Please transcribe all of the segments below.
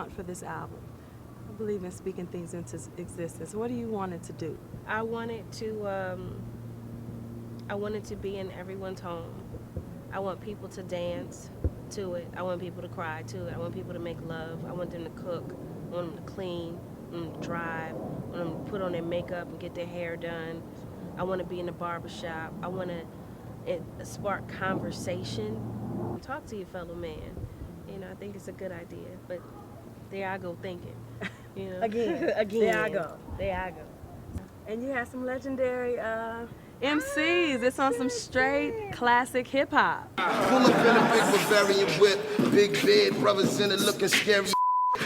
want for this album? I believe in speaking things into existence. What do you want it to do? I wanted to be in everyone's home. I want people to dance to it. I want people to cry to it. I want people to make love. I want them to cook. I want them to clean. I want them to drive. I want them to put on their makeup and get their hair done. I want to be in the barbershop. I want to spark conversation. Talk to your fellow man. You know, I think it's a good idea. But there I go thinking. You know? Again. Again. There I go. There I go. And you have some legendary MCs. It's on some straight classic hip hop. Pull up in a big Bavarian whip, big bed, brothers in it looking scary.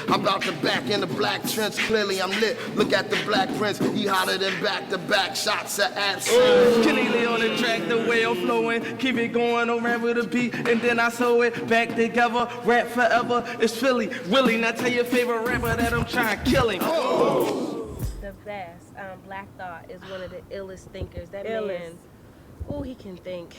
I'm about to back in the black trench, clearly I'm lit. Look at the black prince, he hotter than back-to-back shots at absence. Killy on the track, the whale flowing, keep it going around with a beat, and then I sew it back together, rap forever, it's Philly, Willie, now tell your favorite rapper that I'm trying to kill him. The best. Black Thought is one of the illest thinkers. That Illest. man, oh, he can think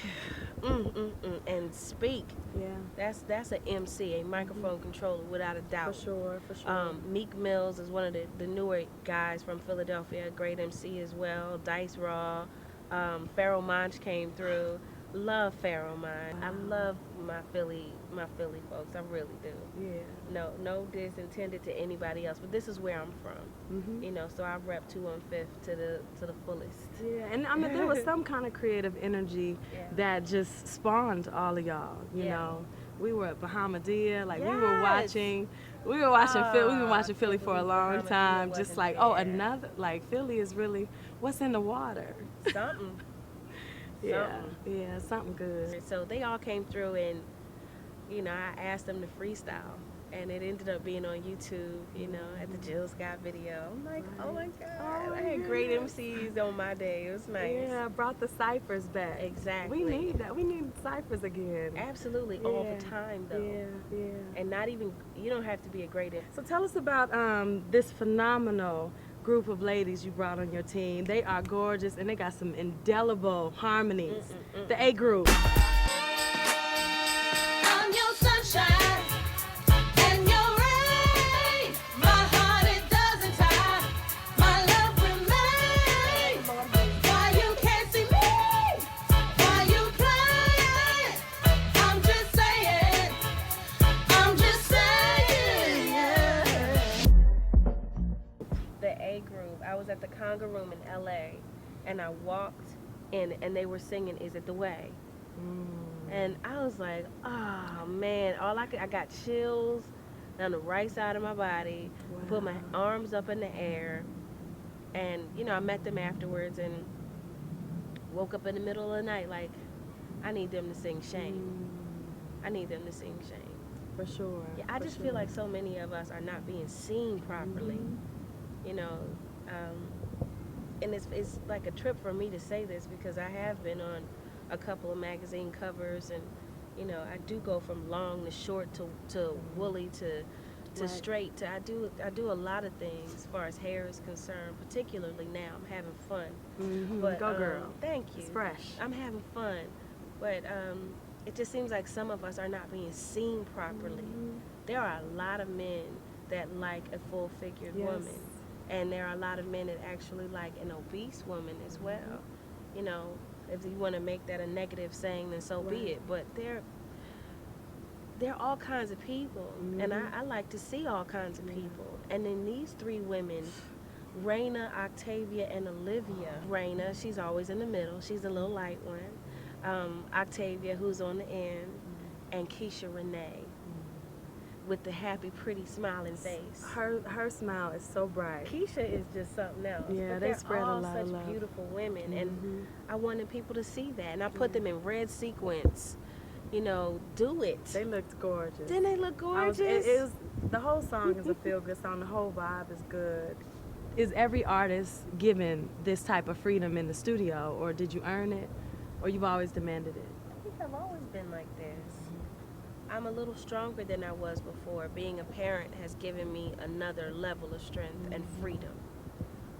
and speak. Yeah. That's an MC, a microphone controller, without a doubt. For sure, for sure. Meek Mills is one of the newer guys from Philadelphia, a great MC as well. Dice Raw, Pharoah Monch came through. Love Pharoah Monch. I love my Philly folks. I really do. Yeah. No diss intended to anybody else, but this is where I'm from. You know, so I rep 215th to the fullest. Yeah, and I mean there was some kind of creative energy that just spawned all of y'all. You know, we were at Bahamadia, like we were watching Philly. We've been watching Philly for a long time. Just like another like Philly is really what's in the water. Something. Yeah, something good. So they all came through, and you know, I asked them to freestyle, and it ended up being on YouTube. You know, at the Jill Scott video. I'm like, oh my God, I had great MCs on my day. It was nice. Yeah, brought the ciphers back. Exactly. We need that. We need ciphers again. Absolutely, all the time though. Yeah. And not even, you don't have to be a great MC. So tell us about this phenomenal group of ladies you brought on your team. They are gorgeous and they got some indelible harmonies. The A group. I'm your sunshine and your rain. My heart it doesn't tie. My love remains. Why you can't see me? Why you crying? I'm just saying. I'm just saying. The A group. I was at the Conga Room in LA, and I walked in and they were singing Is It the Way? And I was like, oh man, I got chills down the right side of my body. Put my arms up in the air, and you know, I met them afterwards and woke up in the middle of the night like, I need them to sing Shame. I need them to sing Shame. For sure. Yeah, I just feel like so many of us are not being seen properly. You know, and it's like a trip for me to say this because I have been on a couple of magazine covers, and you know, I do go from long to short to woolly to straight. I do a lot of things as far as hair is concerned. Particularly now, I'm having fun. But, go girl. Thank you. It's fresh. I'm having fun, but it just seems like some of us are not being seen properly. There are a lot of men that like a full-figured woman, and there are a lot of men that actually like an obese woman as well. You know, if you want to make that a negative saying, then so be it. But there are all kinds of people, and I like to see all kinds of people. And then these three women, Raina, Octavia, and Olivia. Raina, she's always in the middle. She's a little light one. Octavia, who's on the end, and Keisha Renee, with the happy, pretty, smiling face. Her smile is so bright. Keisha is just something else. Yeah, but they they're spread a all lot of such love. beautiful women, and I wanted people to see that, and I put them in red sequins. You know, do it. They looked gorgeous. Didn't they look gorgeous? The whole song is a feel-good song. The whole vibe is good. Is every artist given this type of freedom in the studio, or did you earn it, or you've always demanded it? I think I've always been like this. I'm a little stronger than I was before. Being a parent has given me another level of strength and freedom.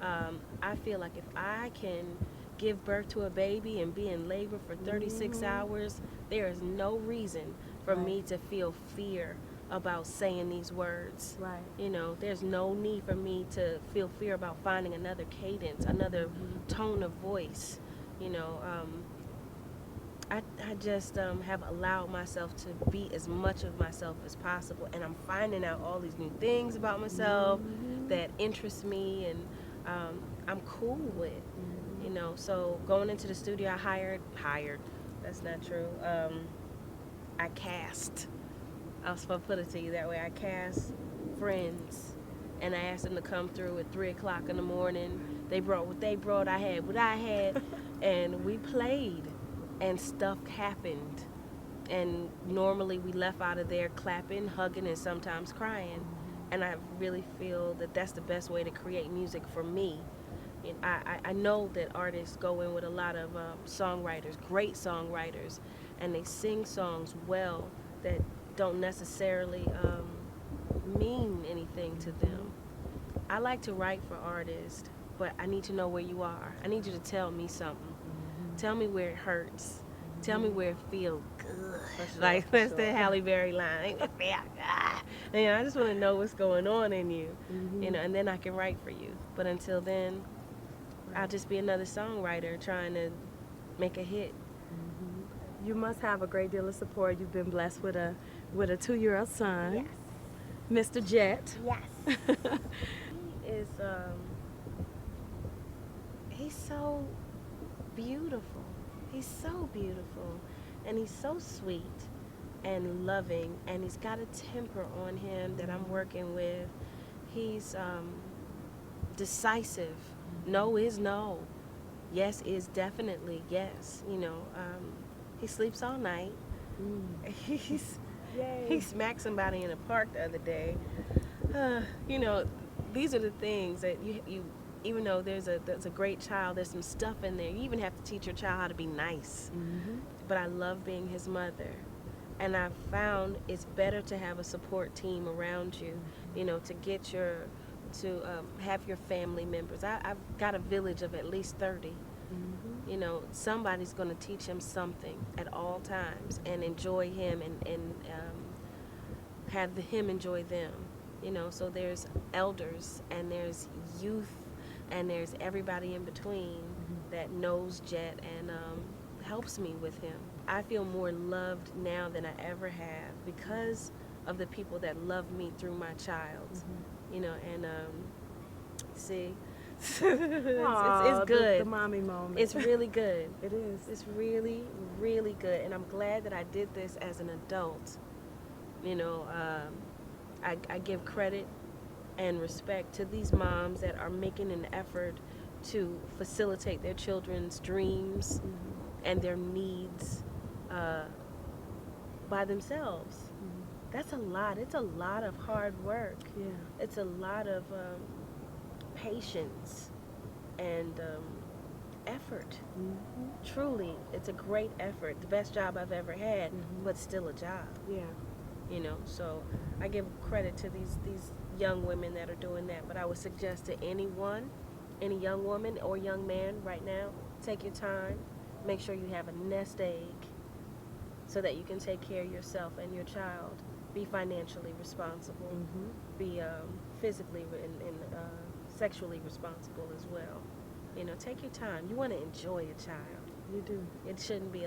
I feel like if I can give birth to a baby and be in labor for 36 hours, there is no reason for me to feel fear about saying these words. Right. You know, there's no need for me to feel fear about finding another cadence, another tone of voice. You know, I just have allowed myself to be as much of myself as possible, and I'm finding out all these new things about myself that interest me, and I'm cool with. You know, so going into the studio, I hired. That's not true. I cast. I was supposed to put it to you that way. I cast friends, and I asked them to come through at 3 o'clock in the morning. They brought what they brought. I had what I had, and we played, and stuff happened. And normally we left out of there clapping, hugging, and sometimes crying. And I really feel that that's the best way to create music for me. And I know that artists go in with a lot of songwriters, great songwriters, and they sing songs well that don't necessarily mean anything to them. I like to write for artists, but I need to know where you are. I need you to tell me something. Tell me where it hurts. Tell me where it feels good. Like, that's the Halle Berry line. You know, I just want to know what's going on in you, you know, and then I can write for you. But until then, I'll just be another songwriter trying to make a hit. You must have a great deal of support. You've been blessed with a 2-year-old son, Mr. Jet. Yes. He is, he's so beautiful. He's so beautiful. And he's so sweet and loving. And he's got a temper on him that I'm working with. He's decisive. No is no. Yes is definitely yes. You know, he sleeps all night. He smacked somebody in the park the other day. You know, these are the things that you even though there's a great child, there's some stuff in there. You even have to teach your child how to be nice. But I love being his mother. And I've found it's better to have a support team around you, you know, to have your family members. I've got a village of at least 30. You know, somebody's going to teach him something at all times and enjoy him and have him enjoy them. You know, so there's elders and there's youth and there's everybody in between that knows Jet and helps me with him. I feel more loved now than I ever have because of the people that love me through my child. You know, and see, it's good. The mommy moment. It's really good. It is. It's really, really good. And I'm glad that I did this as an adult. You know, I give credit and respect to these moms that are making an effort to facilitate their children's dreams and their needs by themselves. That's a lot. It's a lot of hard work. Yeah. It's a lot of patience and effort. Truly, it's a great effort. The best job I've ever had, but still a job. Yeah. You know, so I give credit to these young women that are doing that. But I would suggest to anyone, any young woman or young man right now, take your time. Make sure you have a nest egg so that you can take care of yourself and your child. Be financially responsible. Be physically and sexually responsible as well. You know, take your time. You want to enjoy a child. You do. It shouldn't be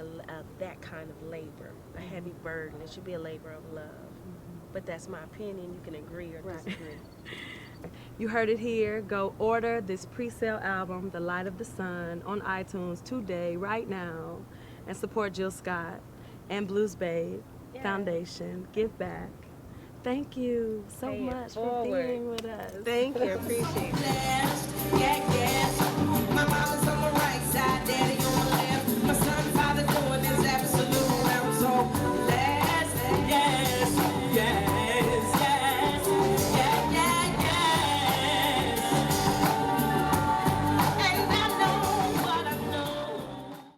that kind of labor, a heavy burden. It should be a labor of love. But that's my opinion. You can agree or disagree. You heard it here. Go order this pre-sale album, The Light of the Sun, on iTunes today, right now, and support Jill Scott and Blues Babe Foundation. Give back. Thank you so Pay it much for forward. being with us. Thank you. Appreciate it. Yeah, yes. My mama's on the right side, daddy